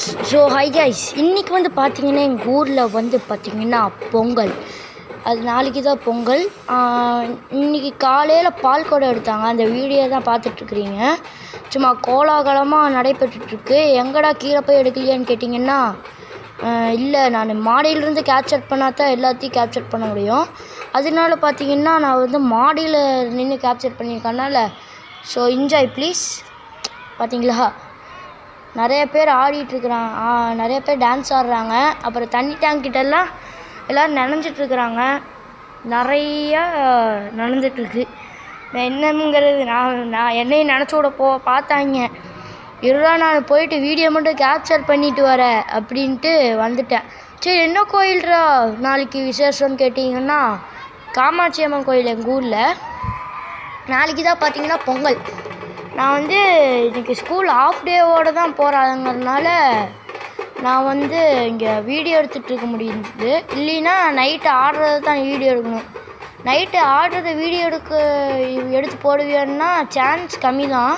So hi guys, இன்றைக்கி வந்து பார்த்திங்கன்னா எங்கள் ஊரில் வந்து பார்த்திங்கன்னா பொங்கல். அது நாளைக்கு தான் பொங்கல். இன்றைக்கி காலையில் பால் குடம் எடுத்தாங்க. அந்த வீடியோ தான் பார்த்துட்ருக்குறீங்க. சும்மா கோலாகலமாக நடைபெற்றுட்ருக்கு. எங்கடா கீழே போய் எடுக்கலையான்னு கேட்டிங்கன்னா, இல்லை, நான் மாடியிலேருந்து கேப்சர் பண்ணால் தான் எல்லாத்தையும் கேப்சர் பண்ண முடியும். அதனால பார்த்திங்கன்னா நான் வந்து மாடியில் நின்று கேப்சர் பண்ணியிருக்கனால ஸோ என்ஜாய் ப்ளீஸ். பார்த்தீங்களா, நிறைய பேர் ஆடிட்டுருக்குறாங்க, நிறைய பேர் டான்ஸ் ஆடுறாங்க. அப்புறம் தண்ணி டேங்க் கிட்டெல்லாம் எல்லோரும் நனைஞ்சிட்ருக்குறாங்க. நிறையா நடந்துகிட்ருக்கு. நான் என்னங்கிறது நான் என்னையும் நினச்சி விட பார்த்தாங்க. இருடா, நான் போயிட்டு வீடியோ மட்டும் கேப்சர் பண்ணிட்டு வரேன் அப்படின்ட்டு வந்துட்டேன். சரி, என்ன கோயில்ரா நாளைக்கு விசேஷம்னு கேட்டிங்கன்னா, காமாட்சி அம்மன் கோயில் எங்கள் ஊரில். நாளைக்கு தான் பார்த்திங்கன்னா பொங்கல். நான் வந்து இன்றைக்கி ஸ்கூல் ஆஃப் டேவோடு தான் போகிறாங்கிறதுனால நான் வந்து இங்கே வீடியோ எடுத்துகிட்டு இருக்க முடியுது. இல்லைன்னா நைட்டு ஆடுறது தான் வீடியோ எடுக்கணும். நைட்டு ஆடுறத வீடியோ எடுத்து போடுவேன்னா சான்ஸ் கம்மி தான்.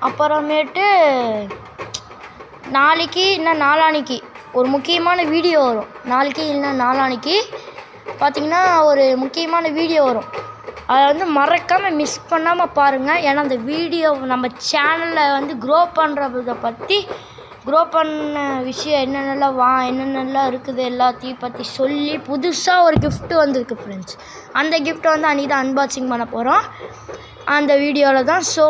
அப்புறமேட்டு நாளைக்கு இல்லை நாளான்னைக்கு ஒரு முக்கியமான வீடியோ வரும். நாளைக்கு இல்லைன்னா நாளான்னைக்கு பார்த்திங்கன்னா ஒரு முக்கியமான வீடியோ வரும். அதை வந்து மறக்காமல் மிஸ் பண்ணாமல் பாருங்கள். ஏன்னா அந்த வீடியோ நம்ம சேனலில் வந்து க்ரோ பண்ணுறத பற்றி, க்ரோ பண்ண விஷயம் என்னென்னலாம் இருக்குது எல்லாத்தையும் பற்றி சொல்லி புதுசாக ஒரு கிஃப்ட் வந்திருக்கு ஃப்ரெண்ட்ஸ். அந்த கிஃப்ட்டை வந்து அன்றைக்கி தான் அன்பாக்சிங் பண்ண போகிறோம் அந்த வீடியோவில் தான். ஸோ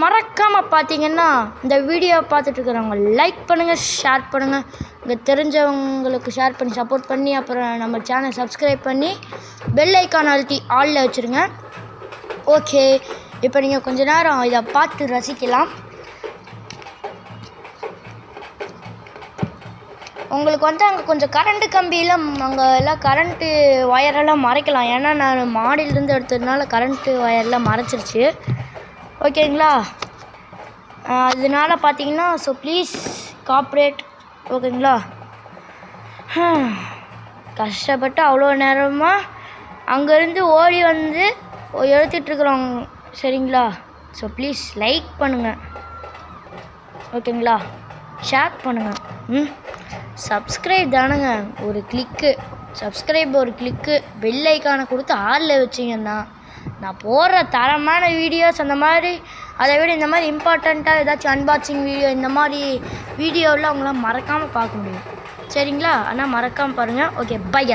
மறக்காமல் பார்த்தீங்கன்னா இந்த வீடியோவை பார்த்துட்ருக்குறவங்க லைக் பண்ணுங்கள், ஷேர் பண்ணுங்கள், உங்கள் தெரிஞ்சவங்களுக்கு ஷேர் பண்ணி சப்போர்ட் பண்ணி, அப்புறம் நம்ம சேனல் சப்ஸ்கிரைப் பண்ணி பெல் ஐக்கான் அழுத்தி ஆலில் வச்சுருங்க. ஓகே, இப்போ நீங்கள் கொஞ்ச நேரம் இதை பார்த்து ரசிக்கலாம். உங்களுக்கு வந்து அங்கே கொஞ்சம் கரண்ட்டு கம்பியெல்லாம், அங்கே எல்லாம் கரண்ட்டு ஒயரெல்லாம் மறைக்கலாம். ஏன்னா நான் மாடியிலேருந்து எடுத்ததுனால கரண்ட்டு ஒயரெல்லாம் மறைச்சிருச்சு. ஓகேங்களா, அதனால பார்த்தீங்கன்னா ஸோ ப்ளீஸ் காப்ரேட். ஓகேங்களா, கஷ்டப்பட்டு அவ்வளோ நேரமாக அங்கேருந்து ஓடி வந்து எடுத்துகிட்ருக்குறோம். சரிங்களா, ஸோ ப்ளீஸ் லைக் பண்ணுங்கள். ஓகேங்களா, ஷேர் பண்ணுங்கள். சப்ஸ்கிரைப் தானுங்க ஒரு கிளிக்கு. சப்ஸ்கிரைப் ஒரு கிளிக்கு, பெல் ஐக்கானை கொடுத்து ஆளில் வச்சிங்கன்னா நான் போடுற தரமான வீடியோஸ் அந்த மாதிரி, அதை விட இந்த மாதிரி இம்பார்ட்டண்ட்டாக ஏதாச்சும் அன்பாக்சிங் வீடியோ இந்த மாதிரி வீடியோவில் அவங்களாம் மறக்காமல் பார்க்க முடியும். சரிங்களா, ஆனால் மறக்காமல் பாருங்கள். Okay, by.